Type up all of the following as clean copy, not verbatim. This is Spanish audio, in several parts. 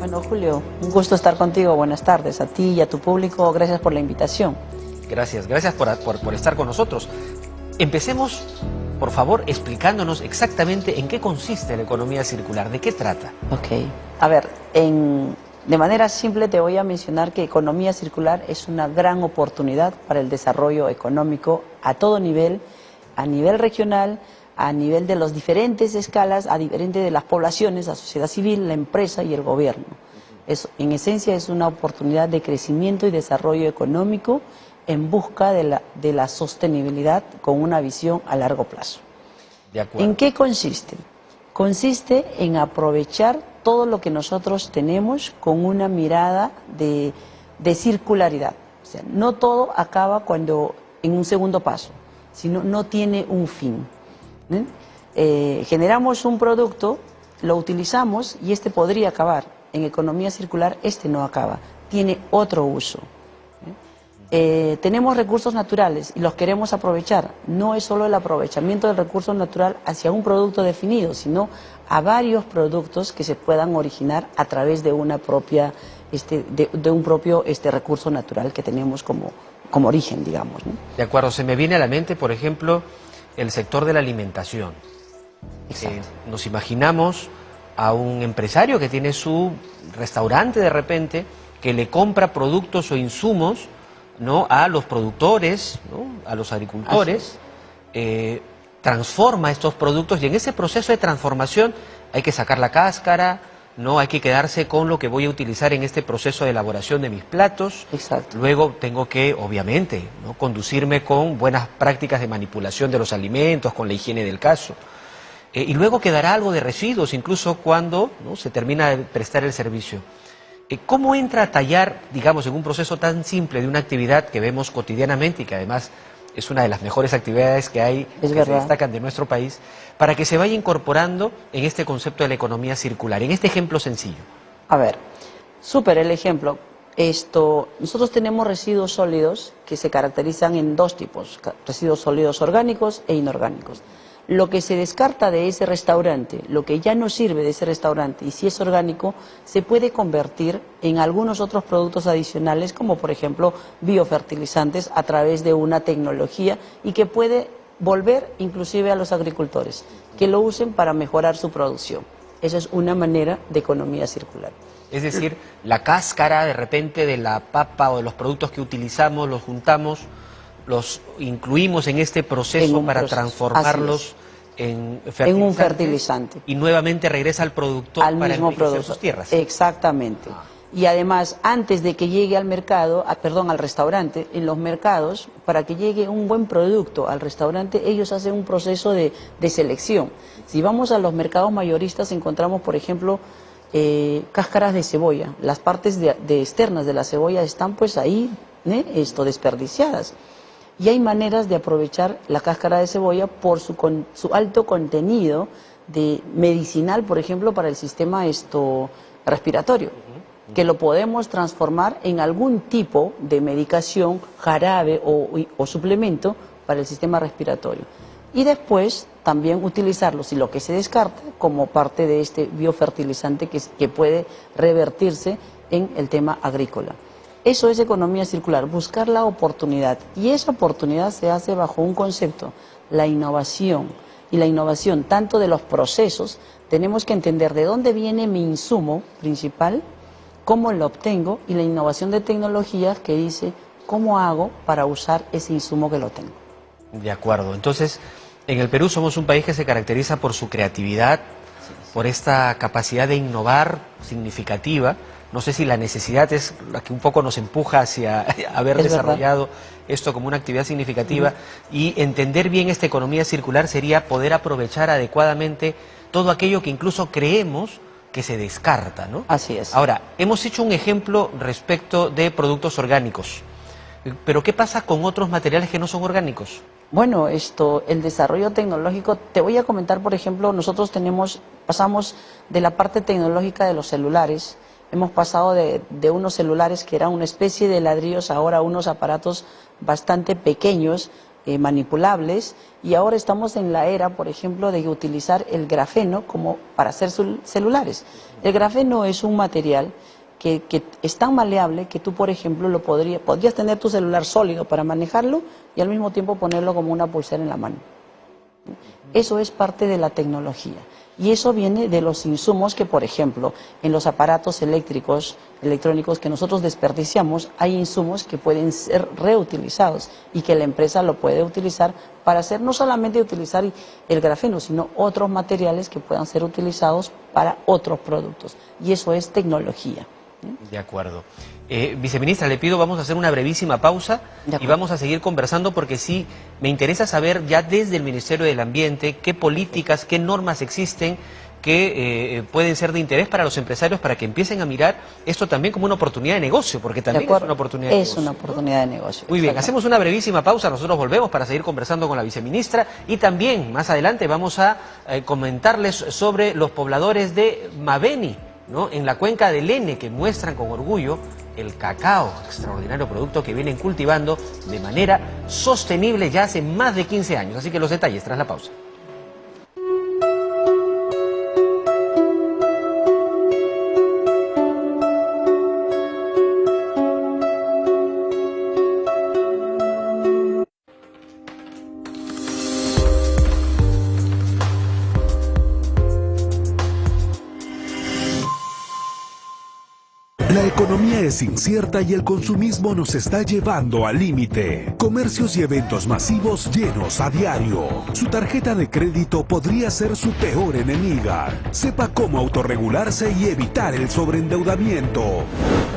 Bueno, Julio, un gusto estar contigo. Buenas tardes a ti y a tu público. Gracias por la invitación. Gracias por estar con nosotros. Empecemos, por favor, explicándonos exactamente en qué consiste la economía circular, de qué trata. Ok. A ver, de manera simple te voy a mencionar que economía circular es una gran oportunidad para el desarrollo económico a todo nivel, a nivel regional, a nivel de las diferentes escalas, a diferente de las poblaciones, la sociedad civil, la empresa y el gobierno. En esencia es una oportunidad de crecimiento y desarrollo económico en busca de la sostenibilidad con una visión a largo plazo. De acuerdo. ¿En qué consiste? Consiste en aprovechar todo lo que nosotros tenemos con una mirada de circularidad. O sea, no todo acaba en un segundo paso, sino no tiene un fin. Generamos un producto, lo utilizamos y este podría acabar. En economía circular este no acaba, tiene otro uso. Tenemos recursos naturales y los queremos aprovechar. No es solo el aprovechamiento del recurso natural hacia un producto definido, sino a varios productos que se puedan originar a través de una propia, de un propio recurso natural que tenemos como origen, digamos, ¿no? De acuerdo, se me viene a la mente, por ejemplo, el sector de la alimentación. Nos imaginamos a un empresario que tiene su restaurante de repente, que le compra productos o insumos, ¿no?, a los productores, ¿no?, a los agricultores, transforma estos productos y en ese proceso de transformación hay que sacar la cáscara, ¿no?, hay que quedarse con lo que voy a utilizar en este proceso de elaboración de mis platos. Exacto. Luego tengo que, obviamente, ¿no?, conducirme con buenas prácticas de manipulación de los alimentos, con la higiene del caso. Y luego quedará algo de residuos, incluso cuando, ¿no?, se termina de prestar el servicio. ¿Cómo entra a tallar, digamos, en un proceso tan simple de una actividad que vemos cotidianamente y que además es una de las mejores actividades que hay, que se destacan de nuestro país, para que se vaya incorporando en este concepto de la economía circular, en este ejemplo sencillo? A ver, súper el ejemplo. Nosotros tenemos residuos sólidos que se caracterizan en dos tipos, residuos sólidos orgánicos e inorgánicos. Lo que se descarta de ese restaurante, lo que ya no sirve de ese restaurante, y si es orgánico, se puede convertir en algunos otros productos adicionales, como por ejemplo biofertilizantes, a través de una tecnología y que puede volver inclusive a los agricultores, que lo usen para mejorar su producción. Esa es una manera de economía circular. Es decir, la cáscara de repente de la papa o de los productos que utilizamos, los juntamos, los incluimos en este proceso para transformarlos en un fertilizante. Y nuevamente regresa al productor al para mismo enriquecer sus tierras. Exactamente. Y además, antes de que llegue al mercado, al restaurante, en los mercados, para que llegue un buen producto al restaurante, ellos hacen un proceso de selección. Si vamos a los mercados mayoristas, encontramos, por ejemplo, cáscaras de cebolla. Las partes externas de la cebolla están pues ahí, desperdiciadas. Y hay maneras de aprovechar la cáscara de cebolla por su alto contenido medicinal, por ejemplo, para el sistema respiratorio, que lo podemos transformar en algún tipo de medicación, jarabe o suplemento para el sistema respiratorio. Y después también utilizarlo, si lo que se descarta, como parte de este biofertilizante que puede revertirse en el tema agrícola. Eso es economía circular, buscar la oportunidad. Y esa oportunidad se hace bajo un concepto, la innovación. Y la innovación, tanto de los procesos, tenemos que entender de dónde viene mi insumo principal, cómo lo obtengo, y la innovación de tecnologías que dice cómo hago para usar ese insumo que lo tengo. De acuerdo. Entonces, en el Perú somos un país que se caracteriza por su creatividad, por esta capacidad de innovar significativa. No sé si la necesidad es la que un poco nos empuja hacia haber desarrollado esto como una actividad significativa. Y entender bien esta economía circular sería poder aprovechar adecuadamente todo aquello que incluso creemos que se descarta, ¿no? Así es. Ahora, hemos hecho un ejemplo respecto de productos orgánicos, pero ¿qué pasa con otros materiales que no son orgánicos? Bueno, el desarrollo tecnológico, te voy a comentar, por ejemplo, nosotros pasamos de la parte tecnológica de los celulares. Hemos pasado de unos celulares que eran una especie de ladrillos ahora a unos aparatos bastante pequeños, manipulables, y ahora estamos en la era, por ejemplo, de utilizar el grafeno como para hacer celulares. El grafeno es un material que es tan maleable que tú, por ejemplo, podrías tener tu celular sólido para manejarlo y al mismo tiempo ponerlo como una pulsera en la mano. Eso es parte de la tecnología. Y eso viene de los insumos que, por ejemplo, en los aparatos electrónicos que nosotros desperdiciamos, hay insumos que pueden ser reutilizados y que la empresa lo puede utilizar para hacer, no solamente utilizar el grafeno, sino otros materiales que puedan ser utilizados para otros productos. Y eso es tecnología. De acuerdo. Viceministra, le pido, vamos a hacer una brevísima pausa y vamos a seguir conversando porque sí, me interesa saber ya desde el Ministerio del Ambiente qué políticas, qué normas existen que pueden ser de interés para los empresarios para que empiecen a mirar esto también como una oportunidad de negocio, porque también es una oportunidad de negocio. Es una oportunidad de negocio. Muy bien, hacemos una brevísima pausa, nosotros volvemos para seguir conversando con la viceministra y también más adelante vamos a comentarles sobre los pobladores de Mabeni, ¿no?, en la cuenca del Ene, que muestran con orgullo el cacao, extraordinario producto que vienen cultivando de manera sostenible ya hace más de 15 años. Así que los detalles tras la pausa. La economía es incierta y el consumismo nos está llevando al límite. Comercios y eventos masivos llenos a diario. Su tarjeta de crédito podría ser su peor enemiga. Sepa cómo autorregularse y evitar el sobreendeudamiento.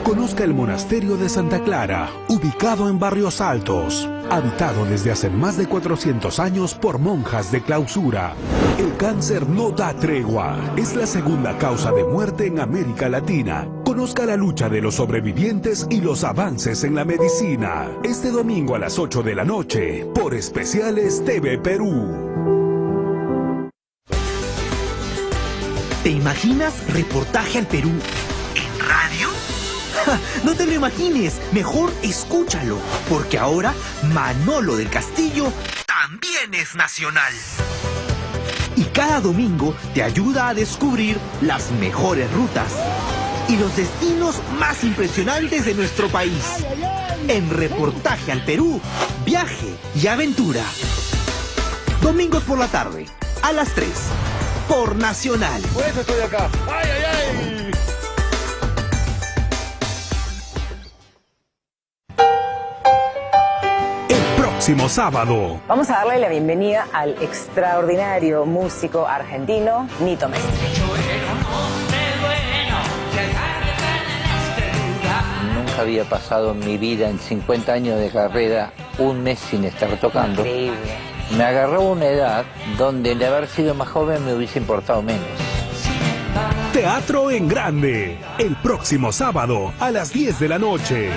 Conozca el Monasterio de Santa Clara, ubicado en Barrios Altos. Habitado desde hace más de 400 años por monjas de clausura. El cáncer no da tregua. Es la segunda causa de muerte en América Latina. Conozca la lucha de los sobrevivientes y los avances en la medicina. Este domingo a las 8 de la noche, por Especiales TV Perú. ¿Te imaginas reportaje al Perú en radio? ¡Ja! No te lo imagines, mejor escúchalo, porque ahora Manolo del Castillo también es nacional. Y cada domingo te ayuda a descubrir las mejores rutas y los destinos más impresionantes de nuestro país. En Reportaje al Perú, viaje y aventura. Domingos por la tarde, a las 3, por Nacional. Por eso estoy acá. ¡Ay, ay, ay! Próximo sábado. Vamos a darle la bienvenida al extraordinario músico argentino Nito Mestre. Nunca había pasado en mi vida, en 50 años de carrera, un mes sin estar tocando. Increíble. Me agarró una edad donde de haber sido más joven me hubiese importado menos. Teatro en Grande, el próximo sábado a las 10 de la noche.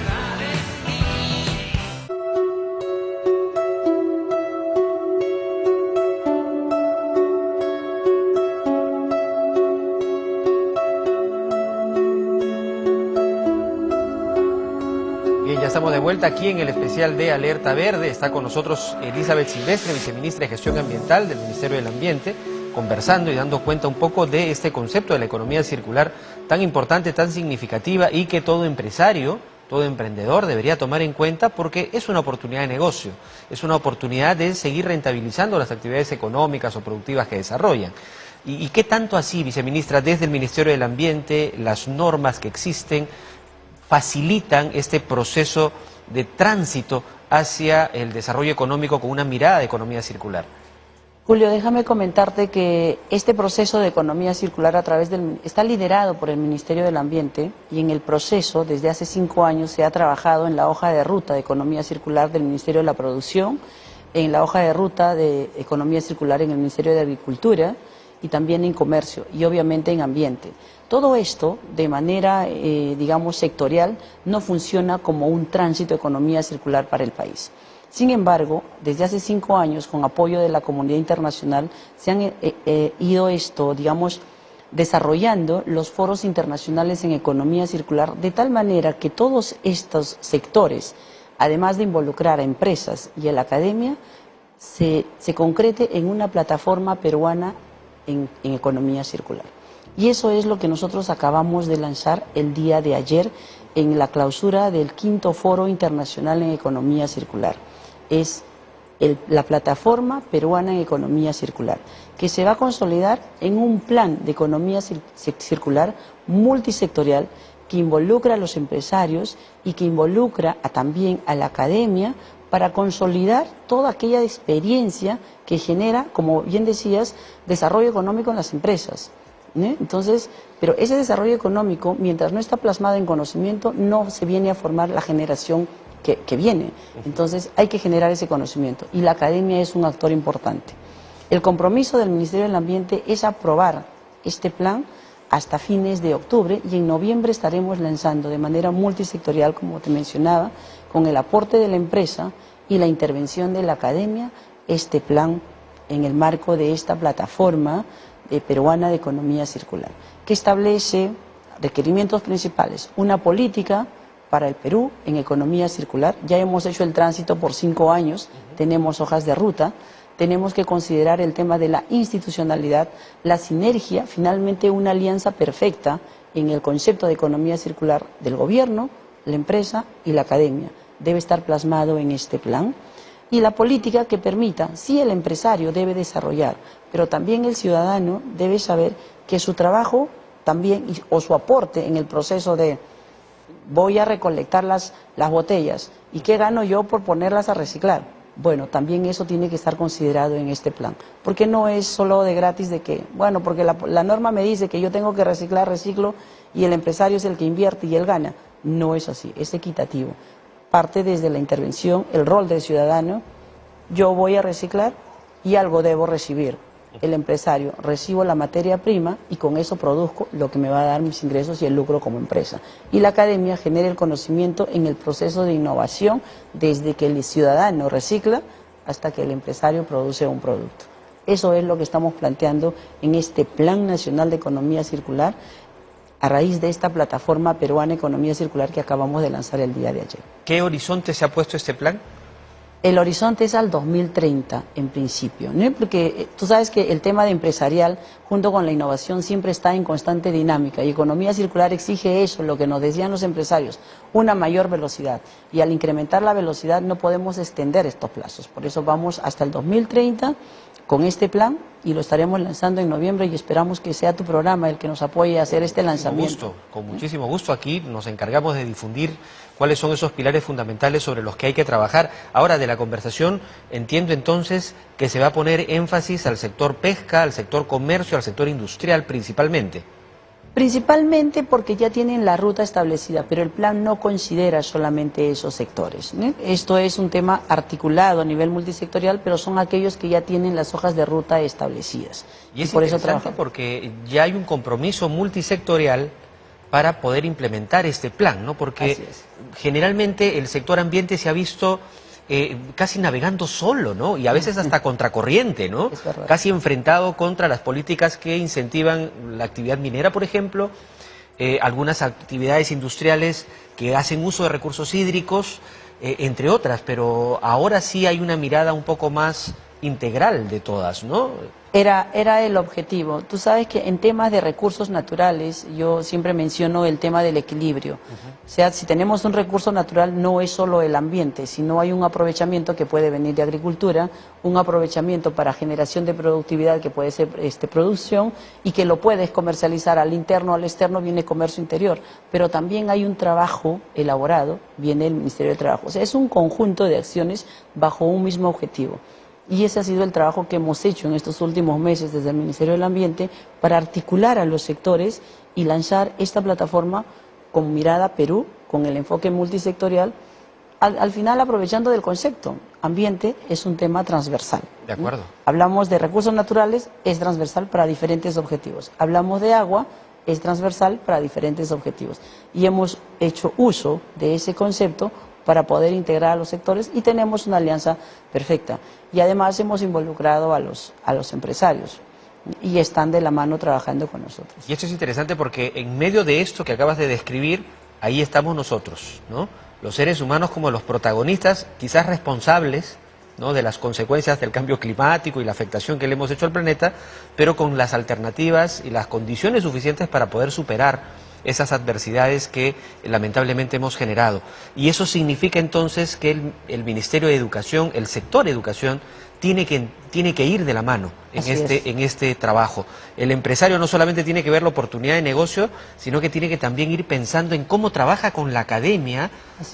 Bien, ya estamos de vuelta aquí en el especial de Alerta Verde. Está con nosotros Elizabeth Silvestre, viceministra de Gestión Ambiental del Ministerio del Ambiente, conversando y dando cuenta un poco de este concepto de la economía circular tan importante, tan significativa y que todo empresario, todo emprendedor debería tomar en cuenta porque es una oportunidad de negocio, es una oportunidad de seguir rentabilizando las actividades económicas o productivas que desarrollan. ¿Y qué tanto así, viceministra, desde el Ministerio del Ambiente, las normas que existen facilitan este proceso de tránsito hacia el desarrollo económico con una mirada de economía circular? Julio, déjame comentarte que este proceso de economía circular está liderado por el Ministerio del Ambiente y en el proceso desde hace 5 años se ha trabajado en la hoja de ruta de economía circular del Ministerio de la Producción, en la hoja de ruta de economía circular en el Ministerio de Agricultura y también en Comercio y obviamente en Ambiente. Todo esto, de manera, digamos, sectorial, no funciona como un tránsito de economía circular para el país. Sin embargo, desde hace 5 años, con apoyo de la comunidad internacional, se han ido digamos, desarrollando los foros internacionales en economía circular, de tal manera que todos estos sectores, además de involucrar a empresas y a la academia, se concrete en una plataforma peruana en economía circular. Y eso es lo que nosotros acabamos de lanzar el día de ayer en la clausura del 5º Foro Internacional en Economía Circular. Es la plataforma peruana en economía circular, que se va a consolidar en un plan de economía circular multisectorial que involucra a los empresarios y que involucra también a la academia para consolidar toda aquella experiencia que genera, como bien decías, desarrollo económico en las empresas. Entonces, pero ese desarrollo económico, mientras no está plasmado en conocimiento, no se viene a formar la generación que viene. Entonces, hay que generar ese conocimiento y la academia es un actor importante. El compromiso del Ministerio del Ambiente es aprobar este plan hasta fines de octubre y en noviembre estaremos lanzando de manera multisectorial, como te mencionaba, con el aporte de la empresa y la intervención de la academia, este plan en el marco de esta plataforma peruana de economía circular, que establece requerimientos principales, una política para el Perú en economía circular. Ya hemos hecho el tránsito por 5 años, tenemos hojas de ruta, tenemos que considerar el tema de la institucionalidad, la sinergia, finalmente una alianza perfecta en el concepto de economía circular del gobierno, la empresa y la academia. Debe estar plasmado en este plan. Y la política que permita, sí, el empresario debe desarrollar, pero también el ciudadano debe saber que su trabajo también o su aporte en el proceso de voy a recolectar las botellas y qué gano yo por ponerlas a reciclar. Bueno, también eso tiene que estar considerado en este plan, porque no es solo de gratis de que, bueno, porque la norma me dice que yo tengo que reciclar, reciclo y el empresario es el que invierte y él gana. No es así, es equitativo. Parte desde la intervención, el rol del ciudadano, yo voy a reciclar y algo debo recibir. El empresario, recibo la materia prima y con eso produzco lo que me va a dar mis ingresos y el lucro como empresa. Y la academia genera el conocimiento en el proceso de innovación desde que el ciudadano recicla hasta que el empresario produce un producto. Eso es lo que estamos planteando en este Plan Nacional de Economía Circular a raíz de esta plataforma peruana Economía Circular que acabamos de lanzar el día de ayer. ¿Qué horizonte se ha puesto este plan? El horizonte es al 2030, en principio, ¿no? Porque tú sabes que el tema de empresarial, junto con la innovación, siempre está en constante dinámica y economía circular exige eso, lo que nos decían los empresarios, una mayor velocidad. Y al incrementar la velocidad no podemos extender estos plazos. Por eso vamos hasta el 2030 con este plan y lo estaremos lanzando en noviembre y esperamos que sea tu programa el que nos apoye a hacer este lanzamiento. Con muchísimo gusto. Aquí nos encargamos de difundir cuáles son esos pilares fundamentales sobre los que hay que trabajar. Ahora, de la conversación, entiendo entonces que se va a poner énfasis al sector pesca, al sector comercio, al sector industrial principalmente. Principalmente porque ya tienen la ruta establecida, pero el plan no considera solamente esos sectores, ¿no? Esto es un tema articulado a nivel multisectorial, pero son aquellos que ya tienen las hojas de ruta establecidas. Y es por eso trabajamos, porque ya hay un compromiso multisectorial para poder implementar este plan, ¿no? Porque generalmente el sector ambiente se ha visto casi navegando solo, ¿no? Y a veces hasta contracorriente, ¿no? Casi enfrentado contra las políticas que incentivan la actividad minera, por ejemplo, algunas actividades industriales que hacen uso de recursos hídricos, entre otras, pero ahora sí hay una mirada un poco más integral de todas, ¿no? Era el objetivo. Tú sabes que en temas de recursos naturales, yo siempre menciono el tema del equilibrio. O sea, si tenemos un recurso natural, no es solo el ambiente, sino hay un aprovechamiento que puede venir de agricultura, un aprovechamiento para generación de productividad que puede ser producción y que lo puedes comercializar al interno, al externo, viene comercio interior. Pero también hay un trabajo elaborado, viene el Ministerio de Trabajo. O sea, es un conjunto de acciones bajo un mismo objetivo. Y ese ha sido el trabajo que hemos hecho en estos últimos meses desde el Ministerio del Ambiente para articular a los sectores y lanzar esta plataforma con mirada Perú, con el enfoque multisectorial, al final aprovechando del concepto. Ambiente es un tema transversal. De acuerdo. Hablamos de recursos naturales, es transversal para diferentes objetivos. Hablamos de agua, es transversal para diferentes objetivos. Y hemos hecho uso de ese concepto para poder integrar a los sectores y tenemos una alianza perfecta. Y además hemos involucrado a los empresarios y están de la mano trabajando con nosotros. Y esto es interesante porque en medio de esto que acabas de describir, ahí estamos nosotros, ¿no? Los seres humanos como los protagonistas, quizás responsables ¿no?, de las consecuencias del cambio climático y la afectación que le hemos hecho al planeta, pero con las alternativas y las condiciones suficientes para poder superar esas adversidades que lamentablemente hemos generado. Y eso significa entonces que el Ministerio de Educación, el sector educación, tiene que ir de la mano en este trabajo. El empresario no solamente tiene que ver la oportunidad de negocio, sino que tiene que también ir pensando en cómo trabaja con la academia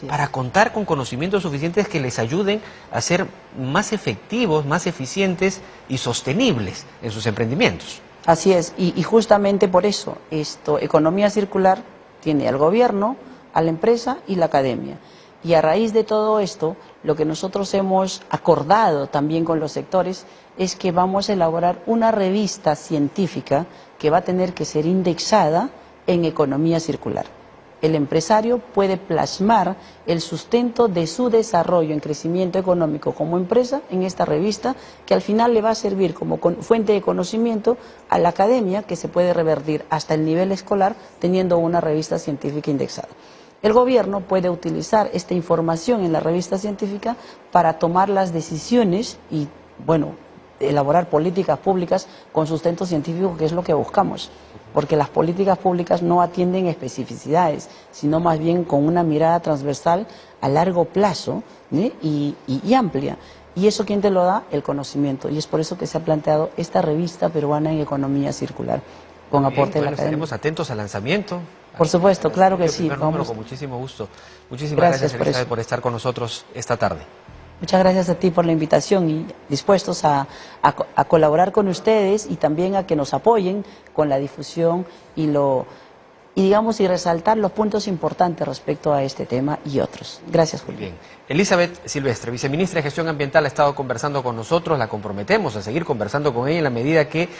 para contar con conocimientos suficientes que les ayuden a ser más efectivos, más eficientes y sostenibles en sus emprendimientos. Así es, y justamente por eso, economía circular tiene al gobierno, a la empresa y la academia. Y a raíz de todo esto, lo que nosotros hemos acordado también con los sectores es que vamos a elaborar una revista científica que va a tener que ser indexada en economía circular. El empresario puede plasmar el sustento de su desarrollo en crecimiento económico como empresa en esta revista, que al final le va a servir como fuente de conocimiento a la academia, que se puede revertir hasta el nivel escolar teniendo una revista científica indexada. El gobierno puede utilizar esta información en la revista científica para tomar las decisiones y, bueno, elaborar políticas públicas con sustento científico, que es lo que buscamos. Porque las políticas públicas no atienden especificidades, sino más bien con una mirada transversal a largo plazo, ¿sí?, y amplia. ¿Y eso quién te lo da? El conocimiento. Y es por eso que se ha planteado esta revista peruana en economía circular, con aporte de la academia. Estaremos atentos al lanzamiento. Por supuesto, claro que sí. Vamos. Con muchísimo gusto. Muchísimas gracias Elizabeth, por estar con nosotros esta tarde. Muchas gracias a ti por la invitación y dispuestos a colaborar con ustedes y también a que nos apoyen con la difusión y resaltar los puntos importantes respecto a este tema y otros. Gracias, Julio. Bien. Elizabeth Silvestre, viceministra de Gestión Ambiental, ha estado conversando con nosotros. La comprometemos a seguir conversando con ella en la medida que